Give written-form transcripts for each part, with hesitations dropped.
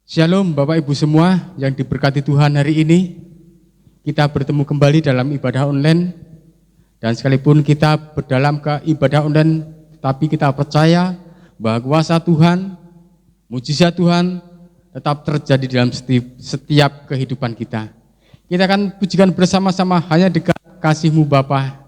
Shalom Bapak Ibu semua yang diberkati Tuhan hari ini. Kita bertemu kembali dalam ibadah online. Dan sekalipun kita berdalam ke ibadah online, tapi kita percaya bahwa kuasa Tuhan, mujizat Tuhan tetap terjadi dalam setiap kehidupan kita. Kita akan pujikan bersama-sama hanya dekat kasih-Mu Bapa.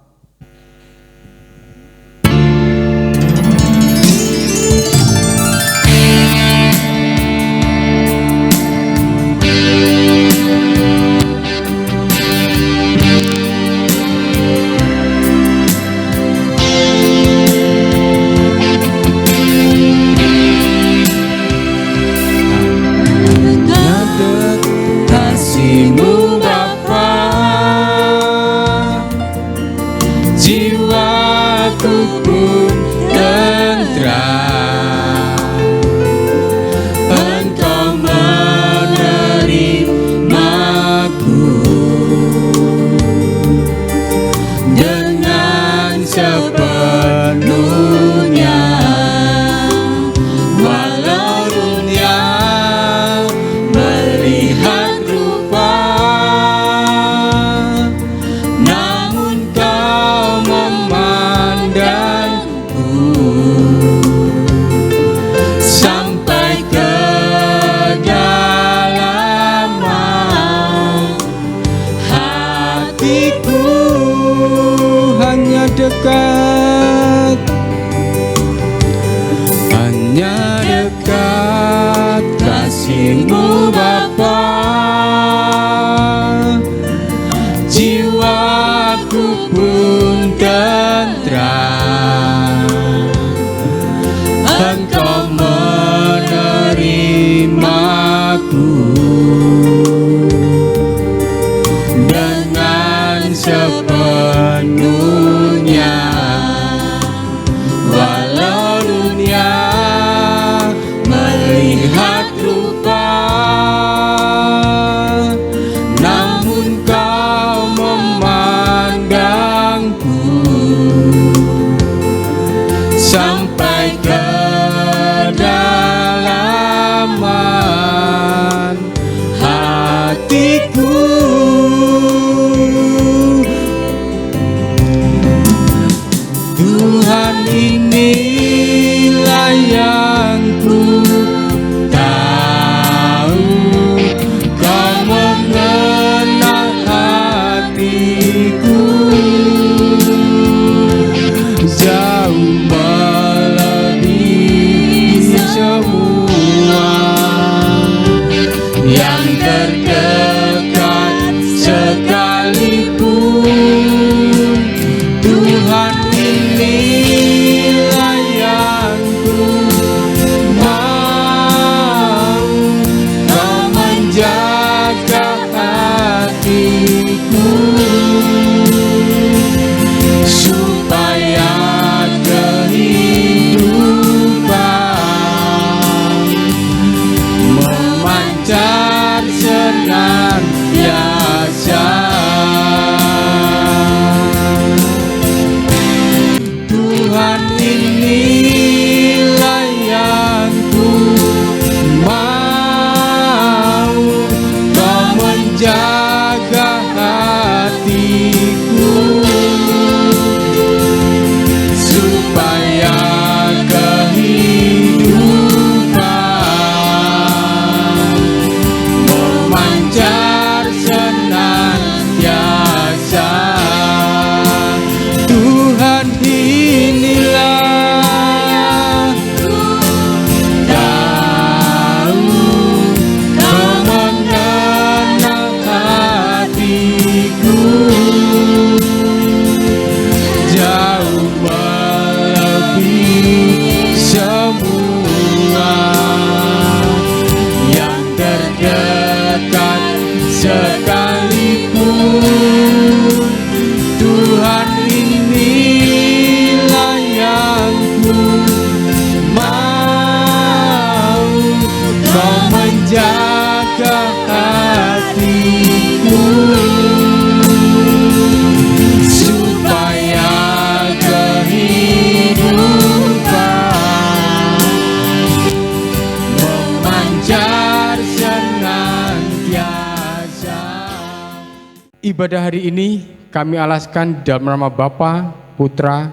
ibadah hari ini kami alaskan dalam nama Bapa, Putra,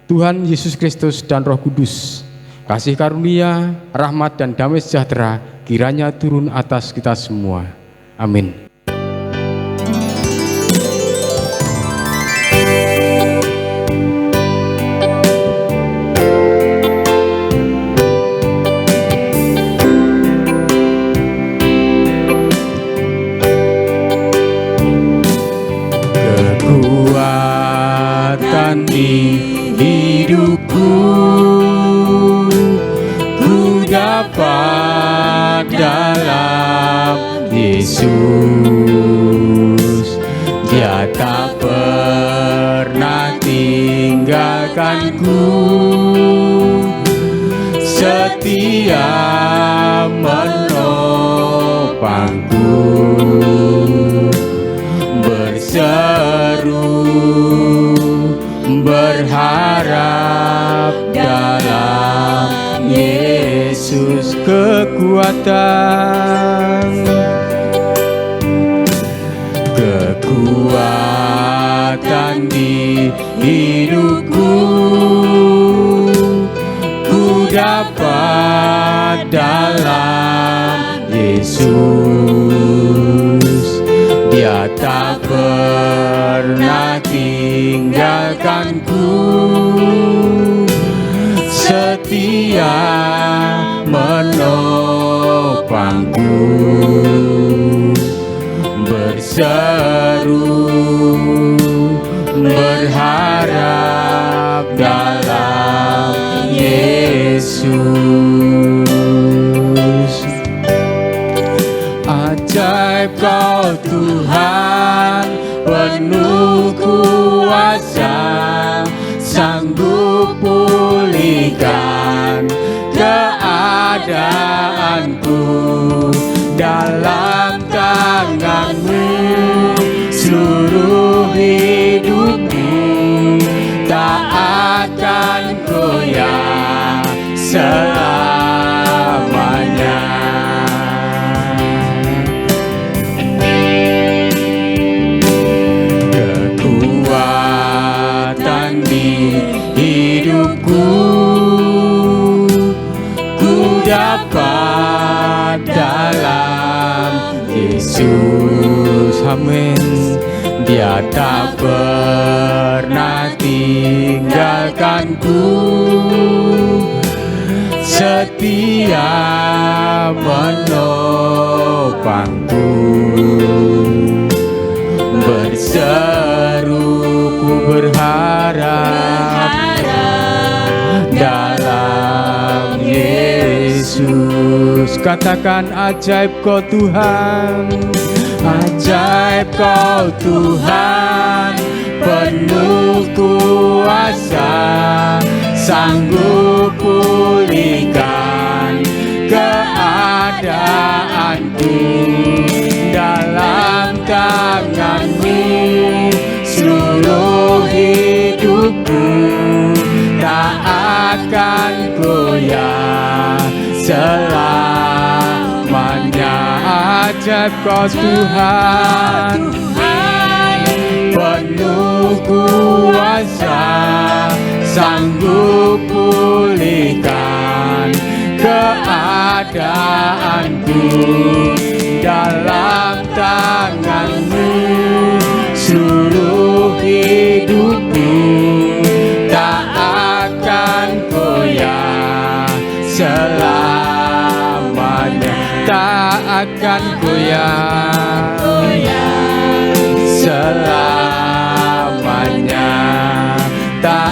Tuhan Yesus Kristus dan Roh Kudus. Kasih karunia, rahmat dan damai sejahtera kiranya turun atas kita semua. Amin. Kekuatan di hidupku ku dapat dalam Yesus. Dia tak pernah tinggalkanku, setia menopangku, berseru berharap dalam Yesus. Kekuatan di hidupku ku dapat dalam Yesus. Dia tak pernah tinggalkanku, setia menopangku, berseru berharap dalam Yesus. Ajaib Kau Tuhan, penuh kuasa, sanggup pulihkan keadaanku. Dalam tangan-Mu seluruh hidupku tak akan goyah selamanya. Kekuatan di hidupku ku dapat dalam Yesus. Amin. Dia tak pernah tinggalkanku, setia menopangku, berseru ku berharap dalam Yesus. Katakan ajaib Kau Tuhan, ajaib Kau Tuhan, penuh kuasa, sanggup pulihkan keadaanku. Dalam tangan-Mu seluruh hidupku tak akan goyah selamanya. Ajaib Kau Tuhan, penuh kuasa, sanggup pulihkan keadaanku. Dalam tangan-Mu seluruh hidupku tak akan goyah selamanya. Tak akan goyah selamanya. Tak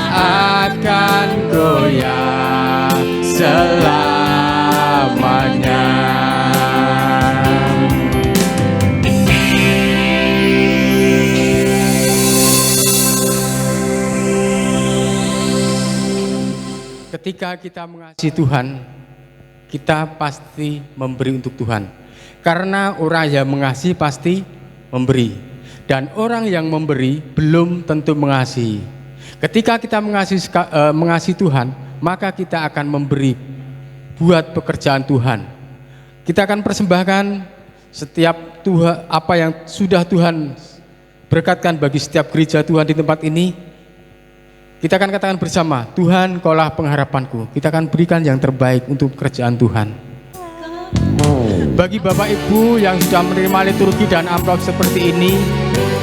akan goyah selamanya. Ketika kita mengasihi Tuhan, kita pasti memberi untuk Tuhan. Karena orang yang mengasihi pasti memberi. Dan orang yang memberi belum tentu mengasihi. Ketika kita mengasihi Tuhan, maka kita akan memberi buat pekerjaan Tuhan. Kita akan persembahkan setiap Tuhan, apa yang sudah Tuhan Berkatkan bagi setiap gereja Tuhan di tempat ini. Kita akan katakan bersama, Tuhan Kaulah pengharapanku. Kita akan berikan yang terbaik untuk pekerjaan Tuhan. Bagi Bapak Ibu yang sudah menerima liturgi dan amplop seperti ini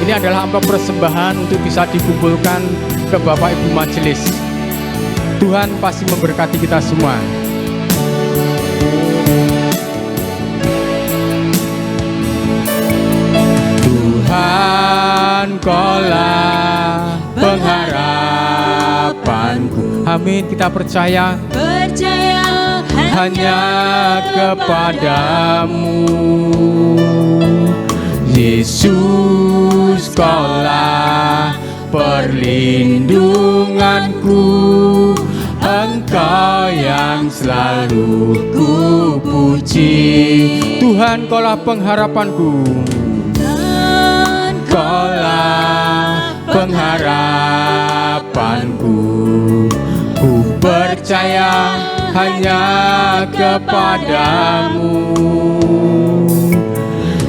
adalah amplop persembahan untuk bisa dikumpulkan ke Bapak Ibu majelis. Tuhan pasti memberkati kita semua. Tuhan Kaulah pengharapanku. Amin, kita percaya hanya kepadamu, Yesus. Kaulah perlindunganku, Engkau yang selalu ku puji. Tuhan Kaulah pengharapanku, Kaulah pengharapanku. Ku percaya hanya kepadamu,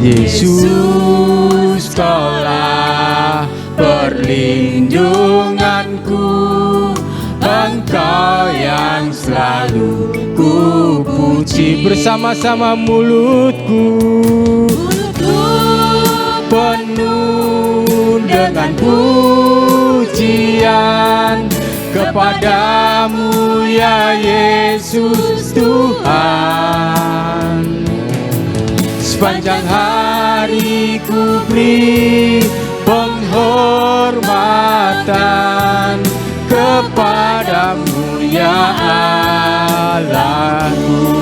Yesus. Kaulah perlindunganku, Engkau yang selalu ku puji. Bersama-sama mulutku penuh dengan pujian kepadamu ya Yesus Tuhan. Sepanjang hari ku beri penghormatan kepadamu ya Allahku.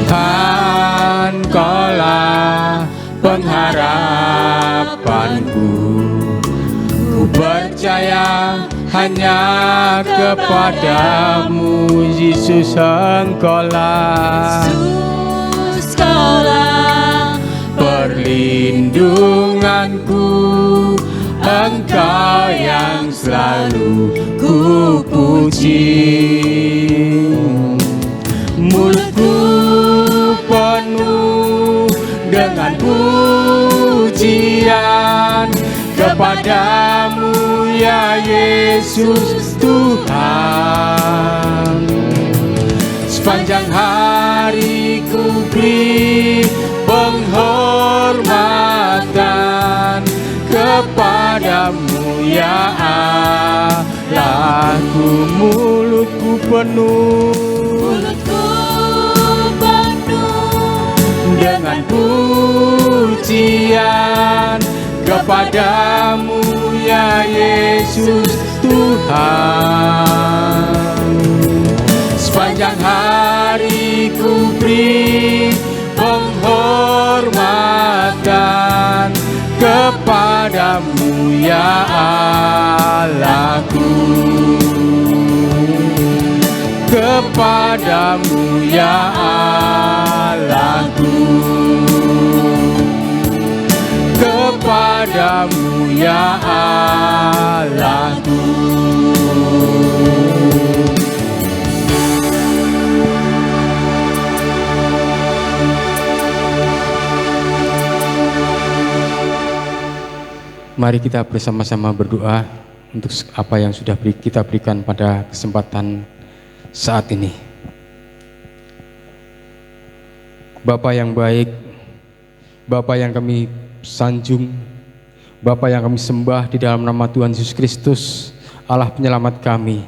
Tuhan Kaulah pengharapanku, ku percaya hanya kepadamu, Yesus. Engkaulah perlindunganku, Engkau yang selalu ku puji. Mulutku penuh dengan pujian kepadamu ya Yesus Tuhan. Sepanjang hari ku beri penghormatan kepadamu ya Allahku. Mulutku penuh dengan pujian kepadamu ya Yesus Tuhan. Sepanjang hari ku beri penghormatan kepadamu ya Allahku. Kepadamu ya Allahku, kepadamu ya Allahku. Mari kita bersama-sama berdoa untuk apa yang sudah kita berikan pada kesempatan saat ini. Bapa yang baik, Bapa yang kami sanjung, Bapa yang kami sembah di dalam nama Tuhan Yesus Kristus, Allah penyelamat kami.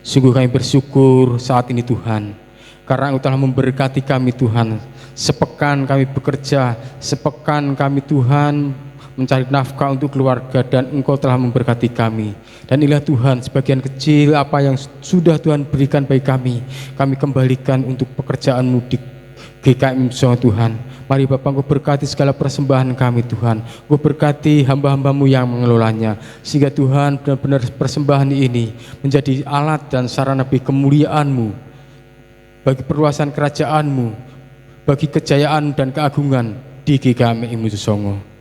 Sungguh kami bersyukur saat ini Tuhan, karena Engkau telah memberkati kami Tuhan. Sepekan kami bekerja, sepekan kami Tuhan mencari nafkah untuk keluarga, dan Engkau telah memberkati kami. Dan inilah Tuhan, sebagian kecil apa yang sudah Tuhan berikan bagi kami kembalikan untuk pekerjaan-Mu di GKM Songo Tuhan. Mari Bapak, Engkau berkati segala persembahan kami Tuhan. Engkau berkati hamba-hamba-Mu yang mengelolanya, sehingga Tuhan benar-benar persembahan ini menjadi alat dan sarana bagi kemuliaan-Mu, bagi perluasan kerajaan-Mu, bagi kejayaan dan keagungan di GKM Songo.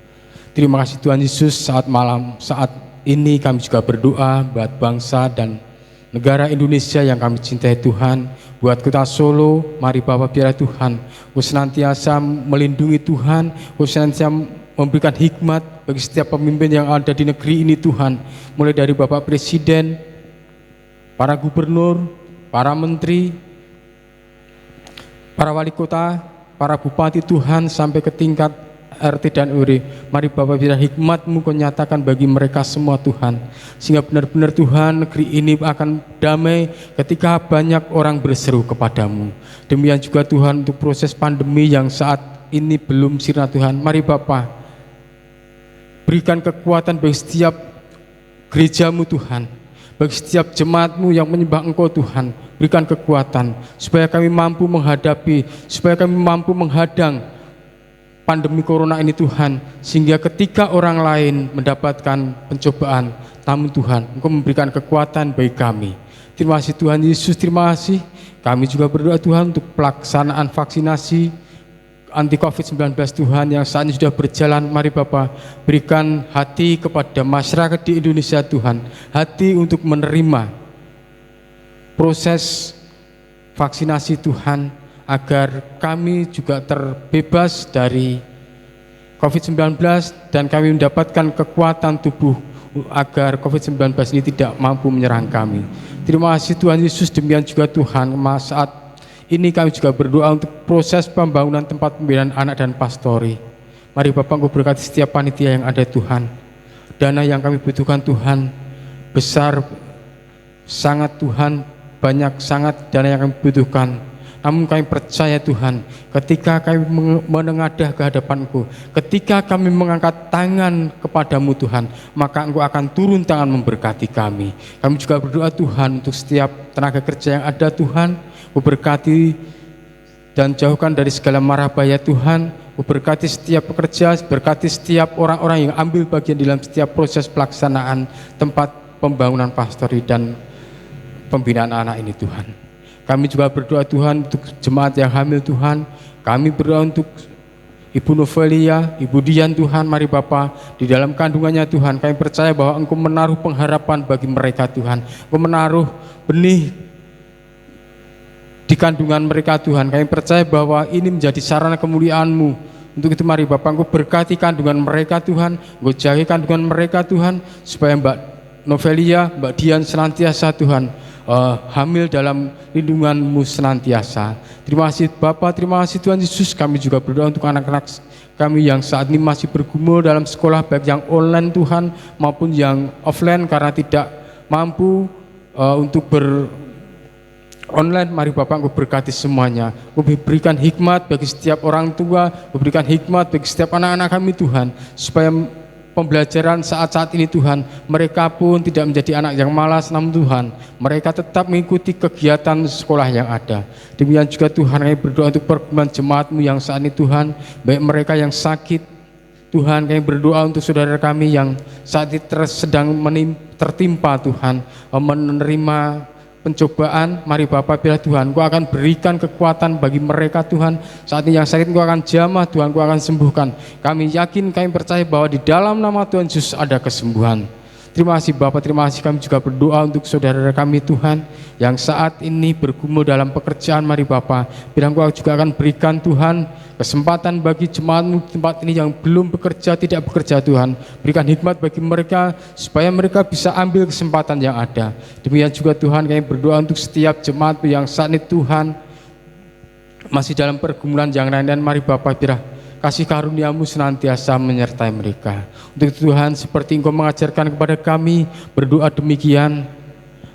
Terima kasih Tuhan Yesus. Saat ini kami juga berdoa buat bangsa dan negara Indonesia yang kami cintai Tuhan, buat kota Solo, mari Bapak biarlah Tuhan Engkau senantiasa melindungi Tuhan, Engkau senantiasa memberikan hikmat bagi setiap pemimpin yang ada di negeri ini Tuhan, mulai dari Bapak Presiden, para gubernur, para menteri, para wali kota, para bupati Tuhan, sampai ke tingkat RT dan RW. Mari Bapak biar hikmat-Mu Kau nyatakan bagi mereka semua Tuhan, sehingga benar-benar Tuhan negeri ini akan damai ketika banyak orang berseru kepadamu. Demikian juga Tuhan untuk proses pandemi yang saat ini belum sirna Tuhan, mari Bapak berikan kekuatan bagi setiap gereja-Mu Tuhan, bagi setiap jemaat-Mu yang menyembah Engkau Tuhan, berikan kekuatan supaya kami mampu menghadapi, supaya kami mampu menghadang pandemi corona ini Tuhan, sehingga ketika orang lain mendapatkan pencobaan, namun Tuhan Engkau memberikan kekuatan bagi kami. Terima kasih Tuhan Yesus, terima kasih. Kami juga berdoa Tuhan untuk pelaksanaan vaksinasi anti COVID-19 Tuhan yang saat ini sudah berjalan. Mari Bapa berikan hati kepada masyarakat di Indonesia Tuhan, hati untuk menerima proses vaksinasi Tuhan, agar kami juga terbebas dari COVID-19 dan kami mendapatkan kekuatan tubuh agar COVID-19 ini tidak mampu menyerang kami. Terima kasih Tuhan Yesus. Demikian juga Tuhan, saat ini kami juga berdoa untuk proses pembangunan tempat pembinaan anak dan pastori. Mari Bapak Engkau berkati setiap panitia yang ada Tuhan. Dana yang kami butuhkan Tuhan besar sangat Tuhan, banyak sangat dana yang kami butuhkan. Namun kami percaya Tuhan, ketika kami menengadah ke hadapan-Mu, ketika kami mengangkat tangan kepadamu Tuhan, maka Engkau akan turun tangan memberkati kami. Kami juga berdoa Tuhan untuk setiap tenaga kerja yang ada Tuhan, Engkau berkati dan jauhkan dari segala mara bahaya Tuhan. Engkau berkati setiap pekerja, berkati setiap orang-orang yang ambil bagian dalam setiap proses pelaksanaan tempat pembangunan pastori dan pembinaan anak ini Tuhan. Kami juga berdoa Tuhan untuk jemaat yang hamil Tuhan. Kami berdoa untuk Ibu Novelia, Ibu Dian Tuhan. Mari Bapa, di dalam kandungannya Tuhan, kami percaya bahwa Engkau menaruh pengharapan bagi mereka Tuhan. Engkau menaruh benih di kandungan mereka Tuhan. Kami percaya bahwa ini menjadi sarana kemuliaan-Mu. Untuk itu mari Bapa, Engkau berkati kandungan mereka Tuhan. Engkau jaga kandungan mereka Tuhan, supaya Mbak Novelia, Mbak Dian senantiasa Tuhan hamil dalam lindungan-Mu senantiasa. Terima kasih Bapa, terima kasih Tuhan Yesus. Kami juga berdoa untuk anak-anak kami yang saat ini masih bergumul dalam sekolah, baik yang online Tuhan maupun yang offline karena tidak mampu untuk online. Mari Bapak Engkau berkati semuanya. Engkau berikan hikmat bagi setiap orang tua, Engkau berikan hikmat bagi setiap anak-anak kami Tuhan, supaya pembelajaran saat-saat ini Tuhan, mereka pun tidak menjadi anak yang malas, namun Tuhan, mereka tetap mengikuti kegiatan sekolah yang ada. Demikian juga Tuhan, kami berdoa untuk pergumulan jemaat-Mu yang saat ini Tuhan, baik mereka yang sakit, Tuhan, kami berdoa untuk saudara kami yang saat ini sedang tertimpa Tuhan, menerima pencobaan. Mari Bapak biarlah Tuhan, Engkau akan berikan kekuatan bagi mereka Tuhan. Saat ini yang sakit Engkau akan jamah Tuhan, Engkau akan sembuhkan. Kami yakin, kami percaya bahwa di dalam nama Tuhan Yesus ada kesembuhan. Terima kasih Bapak, terima kasih. Kami juga berdoa untuk saudara kami Tuhan yang saat ini bergumul dalam pekerjaan. Mari Bapak, biar Engkau juga akan berikan Tuhan kesempatan bagi jemaat-Mu di tempat ini yang belum bekerja, tidak bekerja Tuhan. Berikan hikmat bagi mereka supaya mereka bisa ambil kesempatan yang ada. Demikian juga Tuhan, kami berdoa untuk setiap jemaat yang saat ini Tuhan masih dalam pergumulan yang lain-lain. Mari Bapak, biar kasih karunia-Mu senantiasa menyertai mereka. Untuk Tuhan, seperti Engkau mengajarkan kepada kami, berdoa demikian: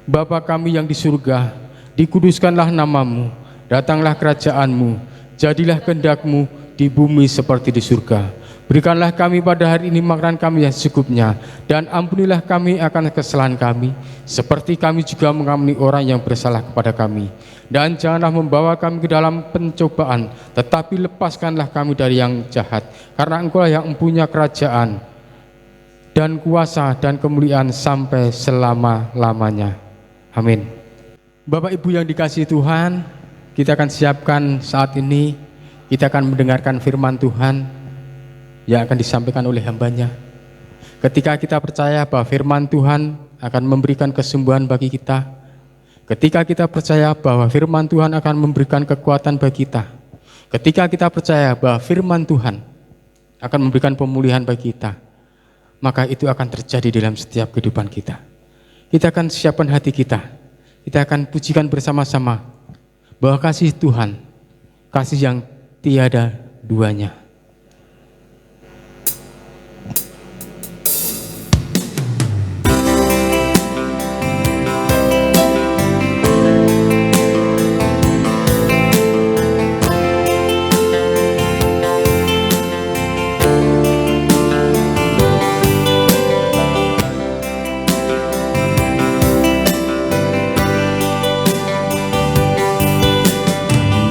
Bapa kami yang di surga, dikuduskanlah nama-Mu, datanglah kerajaan-Mu, jadilah kehendak-Mu di bumi seperti di surga. Berikanlah kami pada hari ini makanan kami yang secukupnya, dan ampunilah kami akan kesalahan kami, seperti kami juga mengampuni orang yang bersalah kepada kami. Dan janganlah membawa kami ke dalam pencobaan, tetapi lepaskanlah kami dari yang jahat, karena Engkau yang mempunyai kerajaan dan kuasa dan kemuliaan sampai selama-lamanya. Amin. Bapak Ibu yang dikasihi Tuhan, kita akan siapkan saat ini, kita akan mendengarkan firman Tuhan yang akan disampaikan oleh hamba-Nya. Ketika kita percaya bahwa firman Tuhan akan memberikan kesembuhan bagi kita, Ketika kita percaya bahwa firman Tuhan akan memberikan kekuatan bagi kita, ketika kita percaya bahwa firman Tuhan akan memberikan pemulihan bagi kita, maka itu akan terjadi dalam setiap kehidupan kita. Kita akan siapkan hati kita akan pujikan bersama-sama bahwa kasih Tuhan, kasih yang tiada duanya.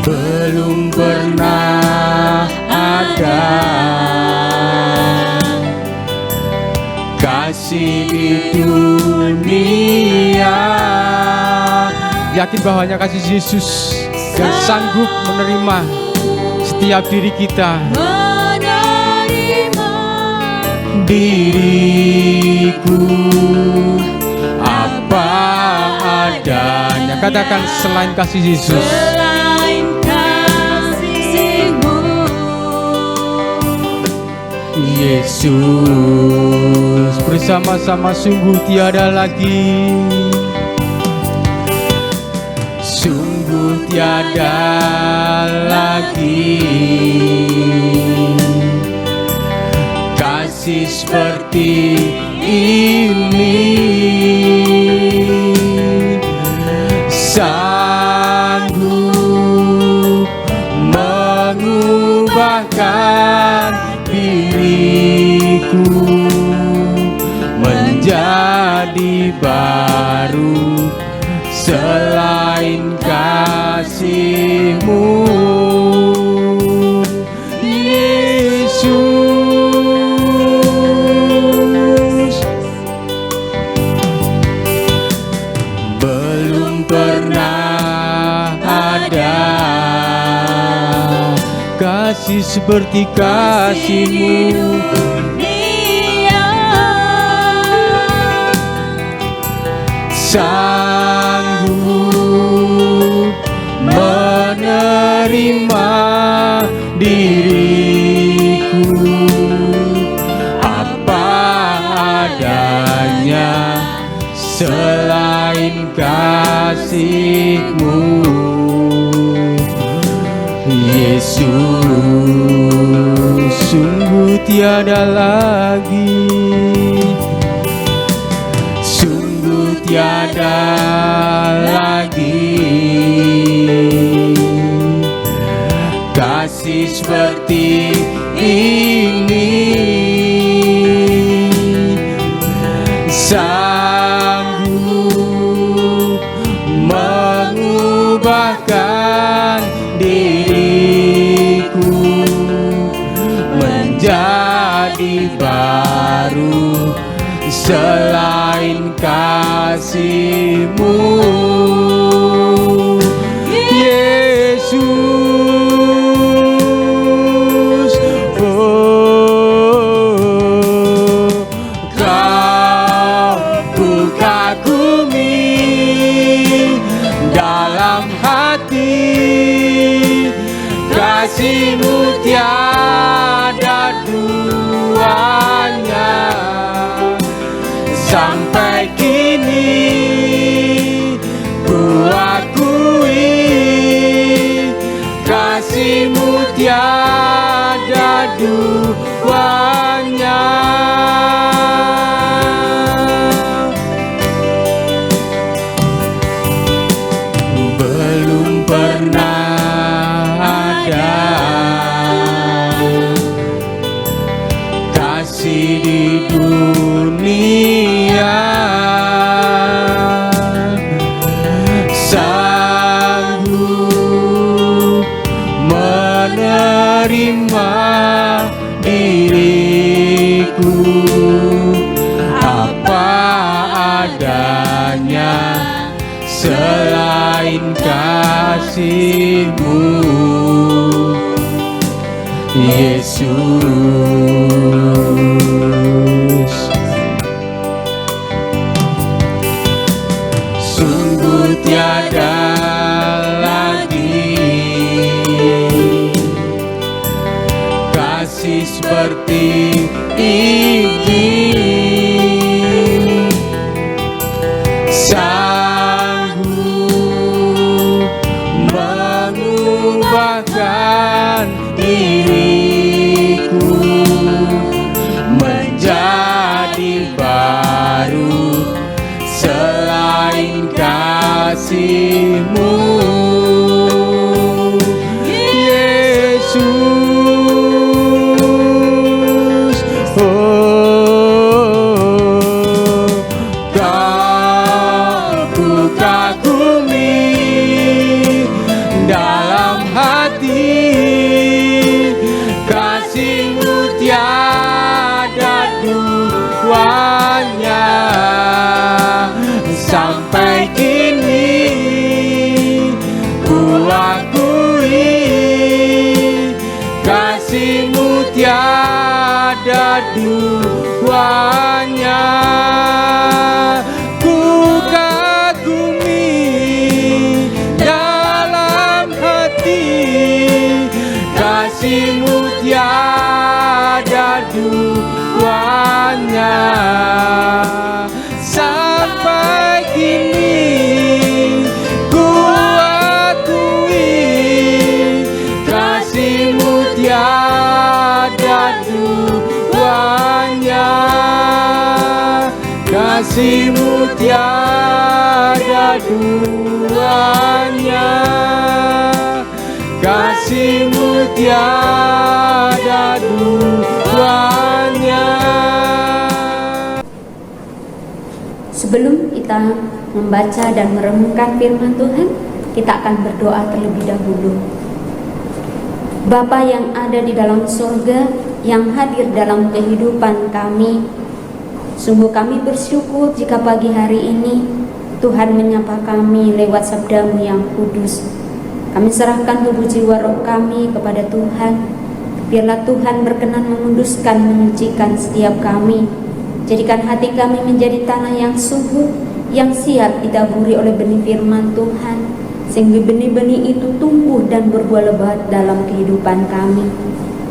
Belum pernah ada kasih di dunia. Yakin bahwa hanya kasih Yesus yang sanggup menerima setiap diri kita. Diriku apa adanya. Katakan selain kasih Yesus. Yesus bersama-sama sungguh tiada lagi, sungguh tiada lagi kasih seperti ini, sanggup mengubahkan diriku menjadi baru selain kasih-Mu, Yesus. Belum pernah ada kasih seperti kasih-Mu, sanggup menerima diriku apa adanya selain kasih-Mu, Yesus. Sungguh tiada lagi, sungguh tiada lagi kasih seperti ini, sanggup mengubahkan diriku menjadi baru selain kasih-Mu, Yesus. Oh, Kau buka bumi dalam hati, kasih-Mu tiada duanya. Sampai kini ku akui kasih-Mu tiada duanya. Belum pernah ada kasih di dunia sanggup menerima diriku apa adanya selain kasih-Mu, Yesus. Sungguh tiada Tuhannya. Sampai kini ku akui kasih-Mu tiada duanya. Ku kagumi dalam hati kasih-Mu tiada duanya. Sampai kini ku akui kasih-Mu tiada duanya. Kasih-Mu tiada duanya. Kasih-Mu tiada duanya. Sebelum kita membaca dan merenungkan firman Tuhan, kita akan berdoa terlebih dahulu. Bapa yang ada di dalam surga, yang hadir dalam kehidupan kami, sungguh kami bersyukur jika pagi hari ini Tuhan menyapa kami lewat sabda-Mu yang kudus. Kami serahkan tubuh jiwa roh kami kepada Tuhan. Biarlah Tuhan berkenan menguduskan, menyucikan setiap kami. Jadikan hati kami menjadi tanah yang subur, yang siap ditaburi oleh benih firman Tuhan, sehingga benih-benih itu tumbuh dan berbuah lebat dalam kehidupan kami.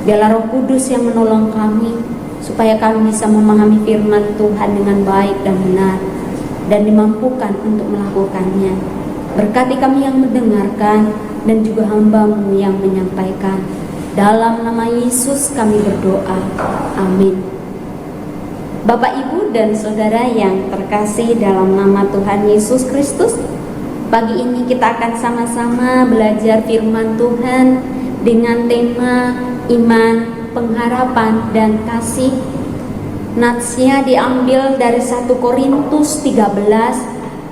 Biarlah Roh Kudus yang menolong kami, supaya kami bisa memahami firman Tuhan dengan baik dan benar, dan dimampukan untuk melakukannya. Berkati kami yang mendengarkan, dan juga hamba-Mu yang menyampaikan. Dalam nama Yesus kami berdoa, amin. Bapak, Ibu, dan Saudara yang terkasih dalam nama Tuhan Yesus Kristus, pagi ini kita akan sama-sama belajar firman Tuhan dengan tema iman, pengharapan, dan kasih. Natsnya diambil dari 1 Korintus 13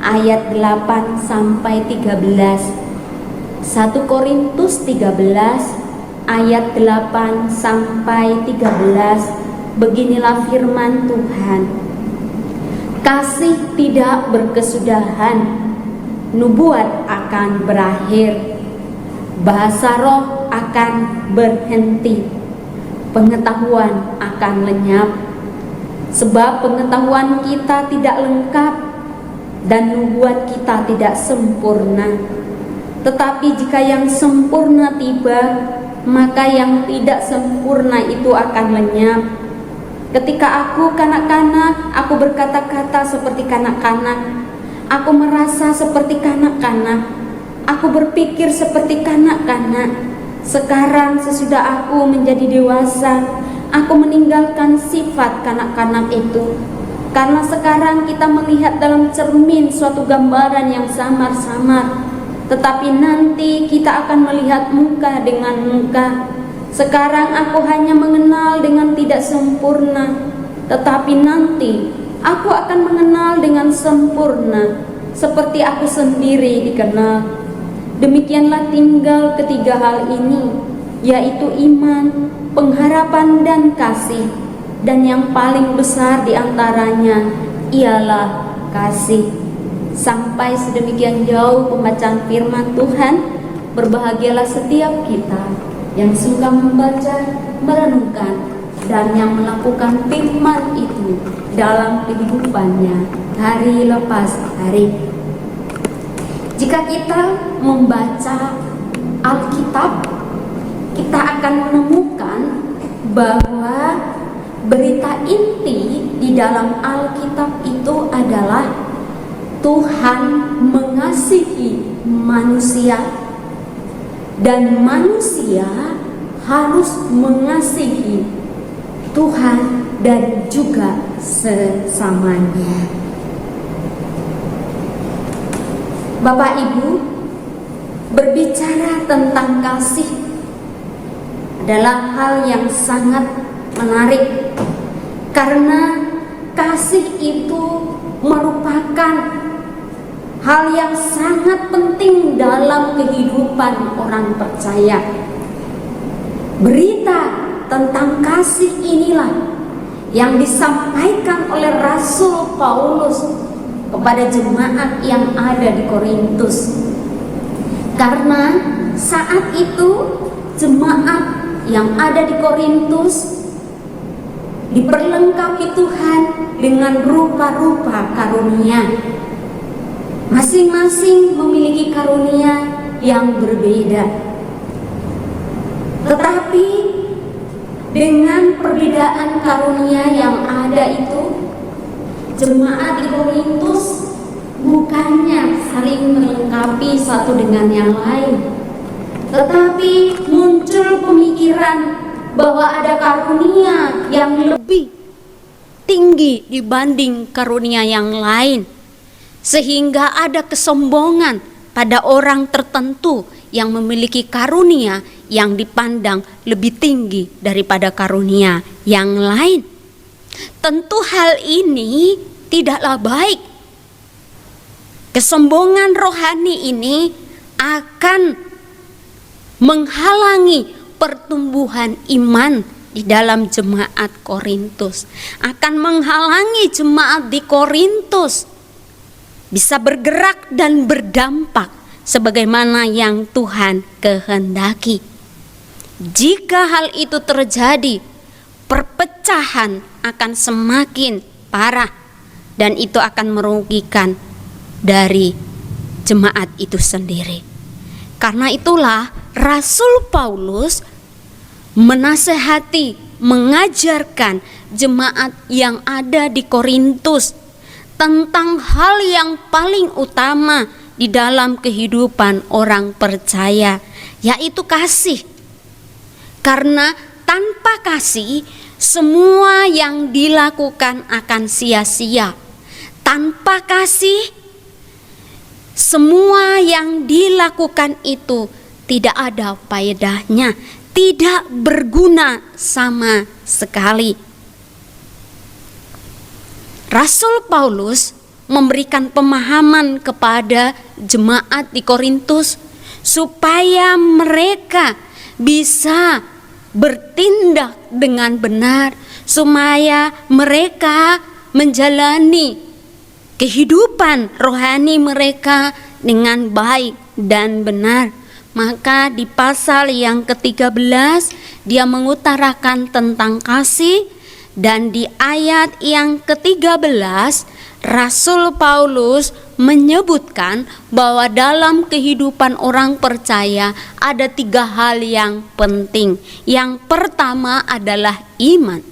ayat 8 sampai 13. 1 Korintus 13 ayat 8 sampai 13. Beginilah firman Tuhan. Kasih tidak berkesudahan, nubuat akan berakhir, bahasa roh akan berhenti, pengetahuan akan lenyap. Sebab pengetahuan kita tidak lengkap dan nubuat kita tidak sempurna. Tetapi jika yang sempurna tiba, maka yang tidak sempurna itu akan lenyap. Ketika aku kanak-kanak, aku berkata-kata seperti kanak-kanak, aku merasa seperti kanak-kanak, aku berpikir seperti kanak-kanak. Sekarang sesudah aku menjadi dewasa, aku meninggalkan sifat kanak-kanak itu. Karena sekarang kita melihat dalam cermin suatu gambaran yang samar-samar, tetapi nanti kita akan melihat muka dengan muka. Sekarang aku hanya mengenal dengan tidak sempurna, tetapi nanti aku akan mengenal dengan sempurna, seperti aku sendiri dikenal. Demikianlah tinggal ketiga hal ini, yaitu iman, pengharapan, dan kasih. Dan yang paling besar di antaranya ialah kasih. Sampai sedemikian jauh pembacaan firman Tuhan. Berbahagialah setiap kita yang suka membaca, merenungkan, dan yang melakukan firman itu dalam kehidupannya hari lepas hari. Jika kita membaca Alkitab, kita akan menemukan bahwa berita inti di dalam Alkitab itu adalah Tuhan mengasihi manusia, dan manusia harus mengasihi Tuhan dan juga sesamanya. Bapak Ibu, berbicara tentang kasih adalah hal yang sangat menarik, karena kasih itu merupakan hal yang sangat penting dalam kehidupan orang percaya. Berita tentang kasih inilah yang disampaikan oleh Rasul Paulus kepada jemaat yang ada di Korintus. Karena saat itu jemaat yang ada di Korintus diperlengkapi Tuhan dengan rupa-rupa karunia. Masing-masing memiliki karunia yang berbeda. Tetapi dengan perbedaan karunia yang ada itu, jemaat di Korintus bukannya saling melengkapi satu dengan yang lain, tetapi muncul pemikiran bahwa ada karunia yang lebih tinggi dibanding karunia yang lain, sehingga ada kesombongan pada orang tertentu yang memiliki karunia yang dipandang lebih tinggi daripada karunia yang lain. Tentu hal ini tidaklah baik. Kesombongan rohani ini akan menghalangi pertumbuhan iman di dalam jemaat Korintus, akan menghalangi jemaat di Korintus bisa bergerak dan berdampak sebagaimana yang Tuhan kehendaki. Jika hal itu terjadi, perpecahan akan semakin parah dan itu akan merugikan dari jemaat itu sendiri. Karena itulah Rasul Paulus menasehati, mengajarkan jemaat yang ada di Korintus tentang hal yang paling utama di dalam kehidupan orang percaya, yaitu kasih. Karena tanpa kasih, semua yang dilakukan akan sia-sia. Tanpa kasih, semua yang dilakukan itu tidak ada faedahnya, tidak berguna sama sekali. Rasul Paulus memberikan pemahaman kepada jemaat di Korintus supaya mereka bisa bertindak dengan benar, supaya mereka menjalani kehidupan rohani mereka dengan baik dan benar. Maka di pasal yang ke-13 dia mengutarakan tentang kasih, dan di ayat yang ke-13 Rasul Paulus menyebutkan bahwa dalam kehidupan orang percaya ada 3 hal yang penting. Yang pertama adalah iman.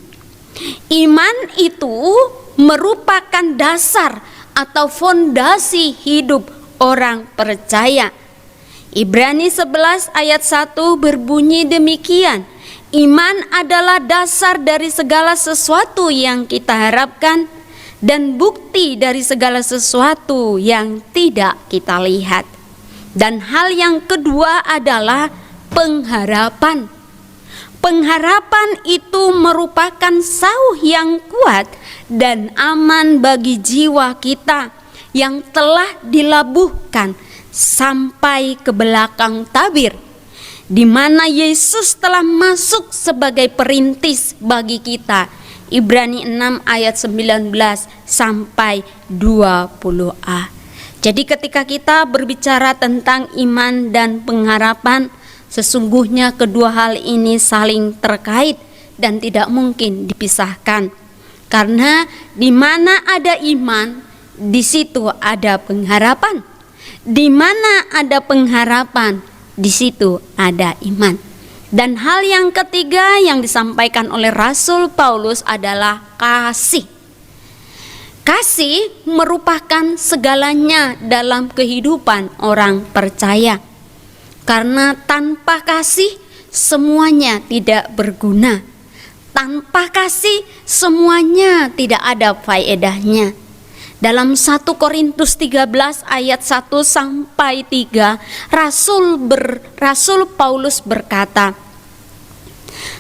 Iman itu merupakan dasar atau fondasi hidup orang percaya. Ibrani 11 ayat 1 berbunyi demikian. Iman adalah dasar dari segala sesuatu yang kita harapkan dan bukti dari segala sesuatu yang tidak kita lihat. Dan hal yang kedua adalah pengharapan. Pengharapan itu merupakan sauh yang kuat dan aman bagi jiwa kita yang telah dilabuhkan sampai ke belakang tabir, di mana Yesus telah masuk sebagai perintis bagi kita. Ibrani 6 ayat 19 sampai 20a. Jadi ketika kita berbicara tentang iman dan pengharapan, sesungguhnya kedua hal ini saling terkait dan tidak mungkin dipisahkan. Karena di mana ada iman, di situ ada pengharapan. Di mana ada pengharapan, di situ ada iman. Dan hal yang ketiga yang disampaikan oleh Rasul Paulus adalah kasih. Kasih merupakan segalanya dalam kehidupan orang percaya. Karena tanpa kasih semuanya tidak berguna. Tanpa kasih semuanya tidak ada faedahnya. Dalam 1 Korintus 13 ayat 1 sampai 3, Rasul Paulus berkata,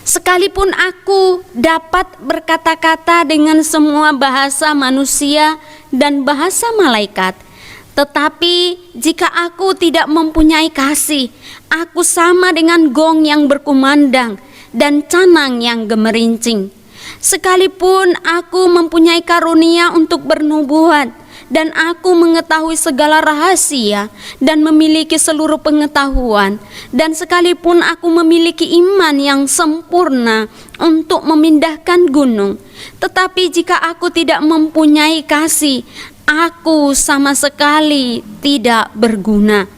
"Sekalipun aku dapat berkata-kata dengan semua bahasa manusia dan bahasa malaikat, tetapi jika aku tidak mempunyai kasih, aku sama dengan gong yang berkumandang dan canang yang gemerincing. Sekalipun aku mempunyai karunia untuk bernubuat, dan aku mengetahui segala rahasia dan memiliki seluruh pengetahuan, dan sekalipun aku memiliki iman yang sempurna untuk memindahkan gunung, tetapi jika aku tidak mempunyai kasih, aku sama sekali tidak berguna.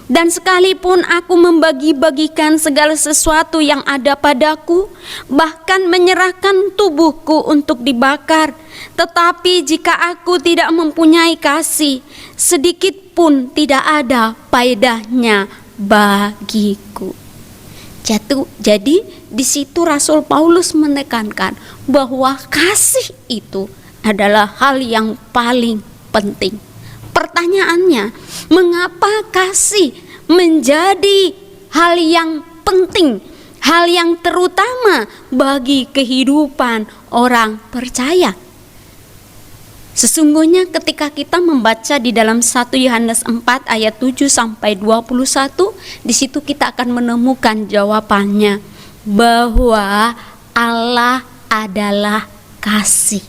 Dan sekalipun aku membagi-bagikan segala sesuatu yang ada padaku, bahkan menyerahkan tubuhku untuk dibakar, tetapi jika aku tidak mempunyai kasih, sedikit pun tidak ada faedahnya bagiku. Jadi di situ Rasul Paulus menekankan bahwa kasih itu adalah hal yang paling penting. Pertanyaannya, mengapa kasih menjadi hal yang penting, hal yang terutama bagi kehidupan orang percaya? Sesungguhnya ketika kita membaca di dalam 1 Yohanes 4 ayat 7 sampai 21, di situ kita akan menemukan jawabannya bahwa Allah adalah kasih.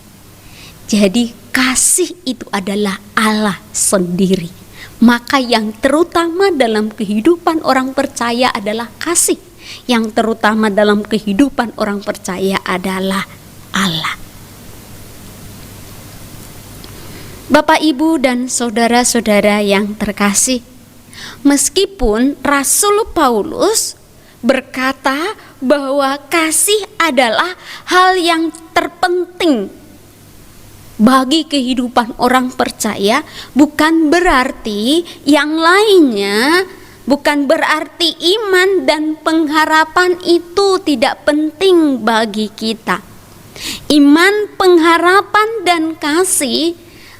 Jadi kasih itu adalah Allah sendiri. Maka yang terutama dalam kehidupan orang percaya adalah kasih. Yang terutama dalam kehidupan orang percaya adalah Allah. Bapak, Ibu, dan saudara-saudara yang terkasih, meskipun Rasul Paulus berkata bahwa kasih adalah hal yang terpenting bagi kehidupan orang percaya, bukan berarti yang lainnya, bukan berarti iman dan pengharapan itu tidak penting bagi kita. Iman, pengharapan, dan kasih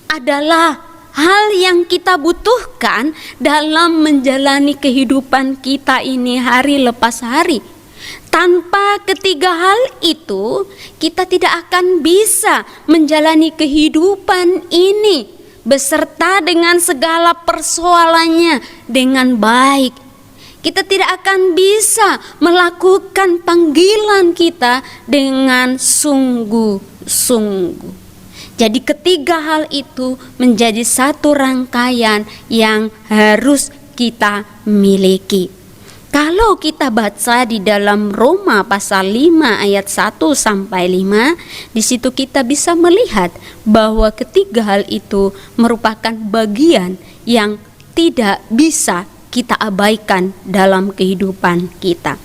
adalah hal yang kita butuhkan dalam menjalani kehidupan kita ini hari lepas hari. Tanpa ketiga hal itu, kita tidak akan bisa menjalani kehidupan ini beserta dengan segala persoalannya dengan baik. Kita tidak akan bisa melakukan panggilan kita dengan sungguh-sungguh. Jadi ketiga hal itu menjadi satu rangkaian yang harus kita miliki. Kalau kita baca di dalam Roma pasal 5 ayat 1 sampai 5, di situ kita bisa melihat bahwa ketiga hal itu merupakan bagian yang tidak bisa kita abaikan dalam kehidupan kita.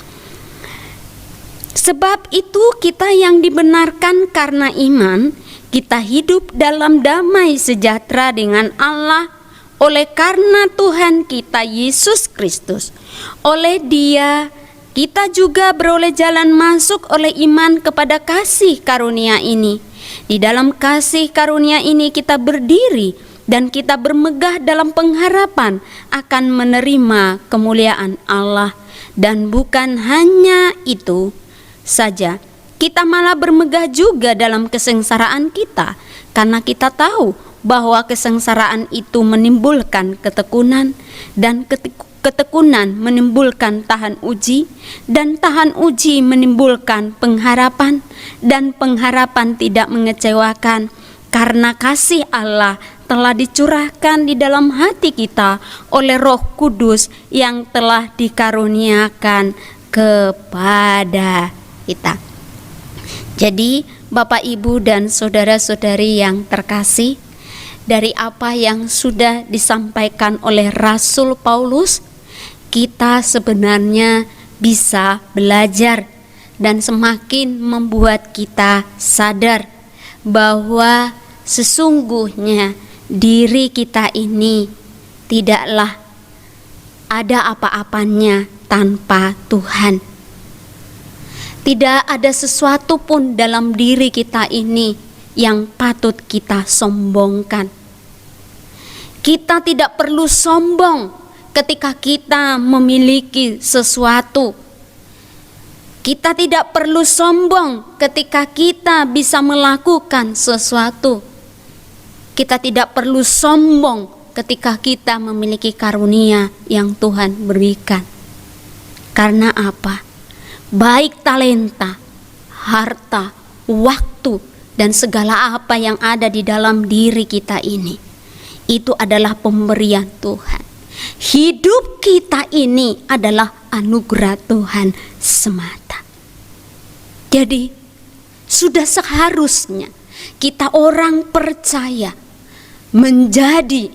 Sebab itu kita yang dibenarkan karena iman, kita hidup dalam damai sejahtera dengan Allah oleh karena Tuhan kita Yesus Kristus. Oleh Dia kita juga beroleh jalan masuk oleh iman kepada kasih karunia ini. Di dalam kasih karunia ini kita berdiri dan kita bermegah dalam pengharapan akan menerima kemuliaan Allah. Dan bukan hanya itu saja, kita malah bermegah juga dalam kesengsaraan kita, karena kita tahu bahwa kesengsaraan itu menimbulkan ketekunan, dan ketekunan menimbulkan tahan uji, dan tahan uji menimbulkan pengharapan, dan pengharapan tidak mengecewakan, karena kasih Allah telah dicurahkan di dalam hati kita oleh Roh Kudus yang telah dikaruniakan kepada kita. Jadi Bapak, Ibu, dan saudara-saudari yang terkasih, dari apa yang sudah disampaikan oleh Rasul Paulus, kita sebenarnya bisa belajar dan semakin membuat kita sadar bahwa sesungguhnya diri kita ini tidaklah ada apa-apanya tanpa Tuhan. Tidak ada sesuatu pun dalam diri kita ini yang patut kita sombongkan. Kita tidak perlu sombong ketika kita memiliki sesuatu. Kita tidak perlu sombong ketika kita bisa melakukan sesuatu. Kita tidak perlu sombong ketika kita memiliki karunia yang Tuhan berikan. Karena apa? Baik talenta, harta, waktu, dan segala apa yang ada di dalam diri kita ini. Itu adalah pemberian Tuhan. Hidup kita ini adalah anugerah Tuhan semata. Jadi sudah seharusnya kita orang percaya menjadi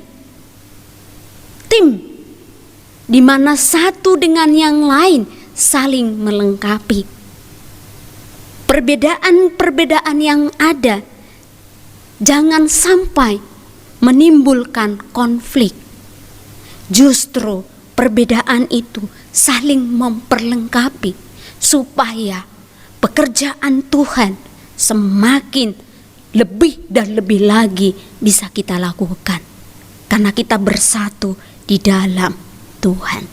tim di mana satu dengan yang lain saling melengkapi. Perbedaan-perbedaan yang ada jangan sampai menimbulkan konflik. Justru perbedaan itu saling memperlengkapi supaya pekerjaan Tuhan semakin lebih dan lebih lagi bisa kita lakukan. Karena kita bersatu di dalam Tuhan.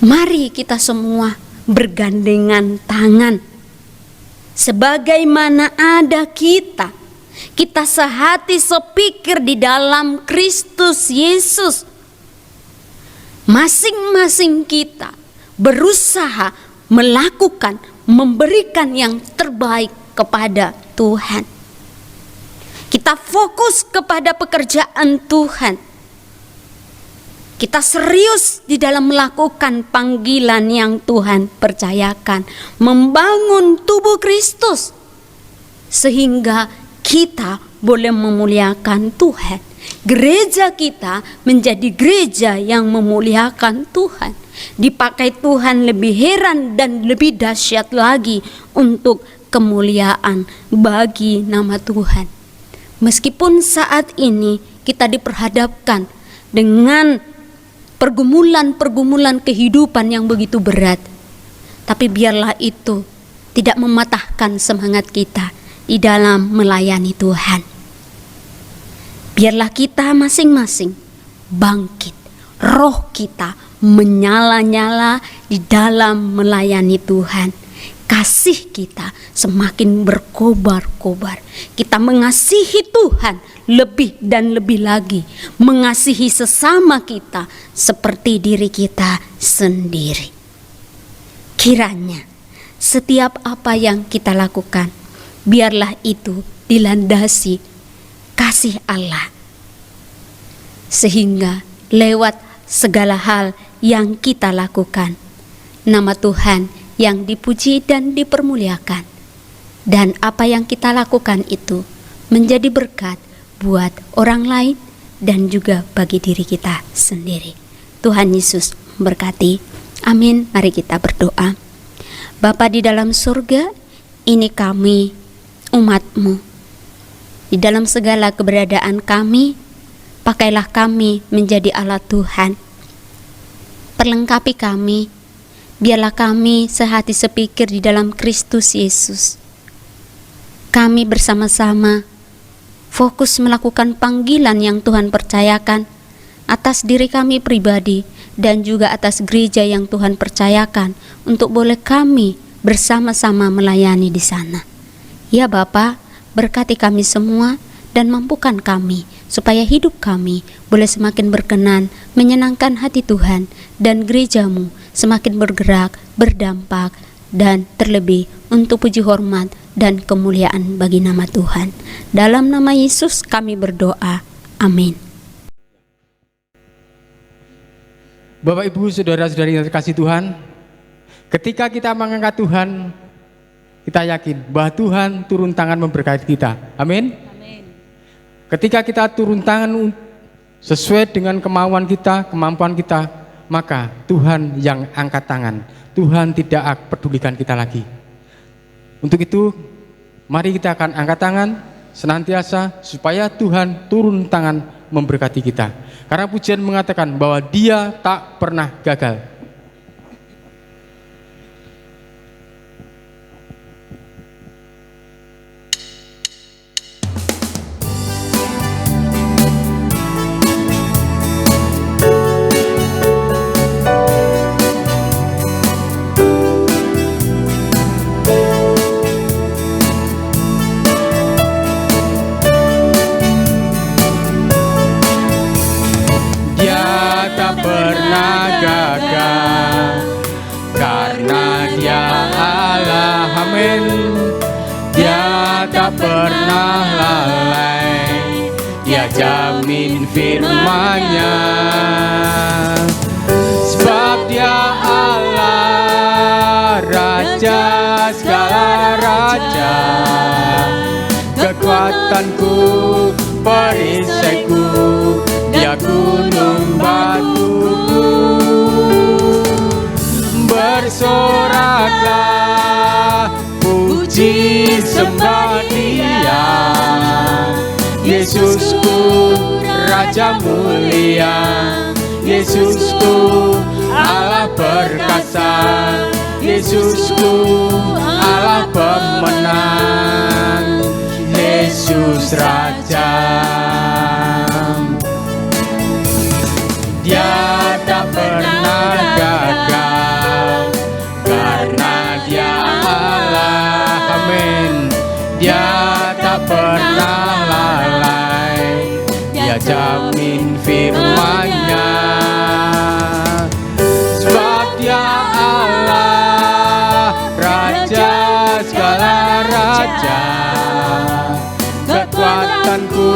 Mari kita semua bergandengan tangan. Sebagaimana ada kita sehati sepikir di dalam Kristus Yesus. Masing-masing kita berusaha melakukan, memberikan yang terbaik kepada Tuhan. Kita fokus kepada pekerjaan Tuhan. Kita serius di dalam melakukan panggilan yang Tuhan percayakan, membangun tubuh Kristus, sehingga kita boleh memuliakan Tuhan. Gereja kita menjadi gereja yang memuliakan Tuhan. Dipakai Tuhan lebih heran dan lebih dahsyat lagi untuk kemuliaan bagi nama Tuhan. Meskipun saat ini kita diperhadapkan dengan pergumulan-pergumulan kehidupan yang begitu berat, tapi biarlah itu tidak mematahkan semangat kita di dalam melayani Tuhan. Biarlah kita masing-masing bangkit, roh kita menyala-nyala di dalam melayani Tuhan. Kasih kita semakin berkobar-kobar. Kita mengasihi Tuhan lebih dan lebih lagi, mengasihi sesama kita seperti diri kita sendiri. Kiranya setiap apa yang kita lakukan, biarlah itu dilandasi kasih Allah, sehingga lewat segala hal yang kita lakukan, nama Tuhan yang dipuji dan dipermuliakan, dan apa yang kita lakukan itu menjadi berkat buat orang lain dan juga bagi diri kita sendiri. Tuhan Yesus memberkati. Amin. Mari kita berdoa. Bapa di dalam surga, ini kami umat-Mu. Di dalam segala keberadaan kami, pakailah kami menjadi alat Tuhan. Perlengkapi kami, biarlah kami sehati sepikir di dalam Kristus Yesus. Kami bersama-sama fokus melakukan panggilan yang Tuhan percayakan atas diri kami pribadi dan juga atas gereja yang Tuhan percayakan untuk boleh kami bersama-sama melayani di sana. Ya Bapa, berkati kami semua dan mampukan kami supaya hidup kami boleh semakin berkenan, menyenangkan hati Tuhan, dan gereja-Mu semakin bergerak, berdampak, dan terlebih untuk puji hormat dan kemuliaan bagi nama Tuhan. Dalam nama Yesus kami berdoa. Amin. Bapak Ibu, saudara-saudari yang terkasih Tuhan, ketika kita mengangkat Tuhan, kita yakin bahwa Tuhan turun tangan memberkati kita. Amin. Ketika kita turun tangan sesuai dengan kemauan kita, kemampuan kita, maka Tuhan yang angkat tangan. Tuhan tidak pedulikan kita lagi. Untuk itu, mari kita akan angkat tangan senantiasa supaya Tuhan turun tangan memberkati kita. Karena pujian mengatakan bahwa Dia tak pernah gagal. Pernah gagal. jamin firman-Nya. Sebab Dia Allah, Raja segala raja, kekuatanku, perisaiku, Dia gunung batuku. Bersoraklah, puji sembah Dia, Yesusku Raja mulia, Yesusku Allah perkasa, Yesusku Allah pemenang, Yesus Raja. Dia tak pernah gagal, karena Dia Allah, amin. Dia tak pernah lalai, Dia jamin firman-Nya. Sebab Dia Allah, Raja segala raja, kekuatanku,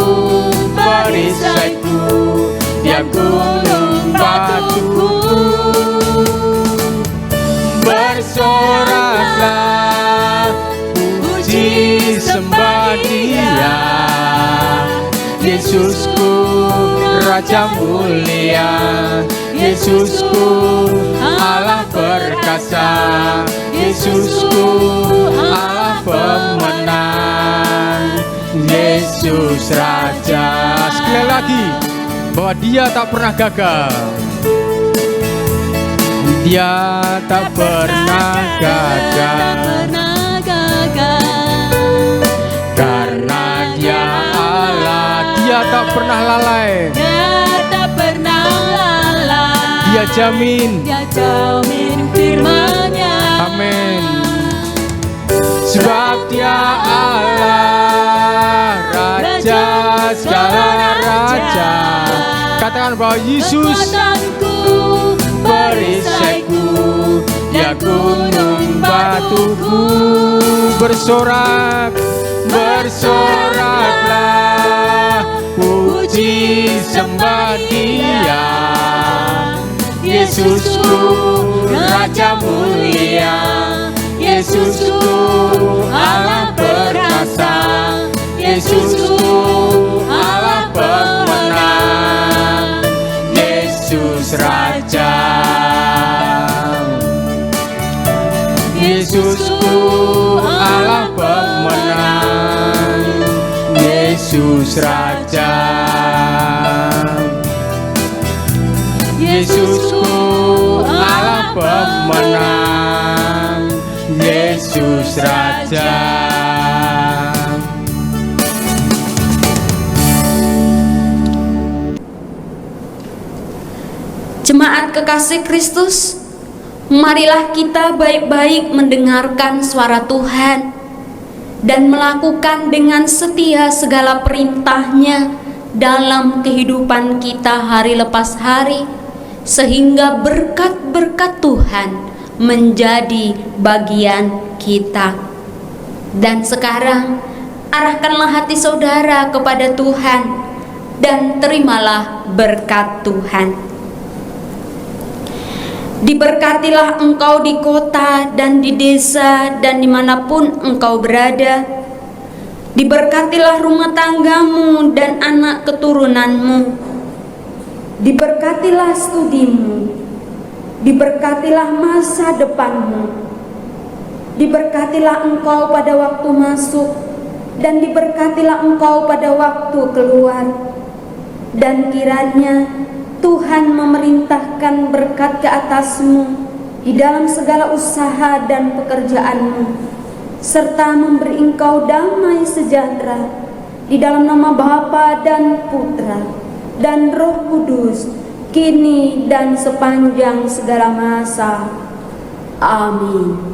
perisaiku, Dia gunung batuku. Bersoraklah, puji sembah Dia, Yesusku Raja mulia, Yesusku Allah perkasa, Yesusku Allah pemenang, Yesus Raja. Sekali lagi, bahwa Dia tak pernah gagal, Dia tak pernah gagal, karena Dia Allah. Dia tak pernah lalai, Dia jamin firman-Nya. Amin. Sebab Dia Allah, Raja segala raja. Katakan bahwa Yesus perisaiku, Dia gunung batuku. Bersorak, bersoraklah, puji sembah Dia, Yesusku Raja mulia, Yesusku Allah perkasa, Yesusku Allah pemenang, Yesus Raja. Yesusku Allah pemenang, Yesus Raja. Yesusku Allah pemenang, Yesus Raja. Jemaat kekasih Kristus, marilah kita baik-baik mendengarkan suara Tuhan dan melakukan dengan setia segala perintah-Nya dalam kehidupan kita hari lepas hari, sehingga berkat-berkat Tuhan menjadi bagian kita. Dan sekarang, arahkanlah hati saudara kepada Tuhan dan terimalah berkat Tuhan. Diberkatilah engkau di kota dan di desa dan dimanapun engkau berada. Diberkatilah rumah tanggamu dan anak keturunanmu. Diberkatilah studimu. Diberkatilah masa depanmu. Diberkatilah engkau pada waktu masuk dan diberkatilah engkau pada waktu keluar. Dan kiranya Tuhan memerintahkan berkat ke atasmu di dalam segala usaha dan pekerjaanmu, serta memberi engkau damai sejahtera di dalam nama Bapa dan Putra dan Roh Kudus, kini dan sepanjang segala masa. Amin.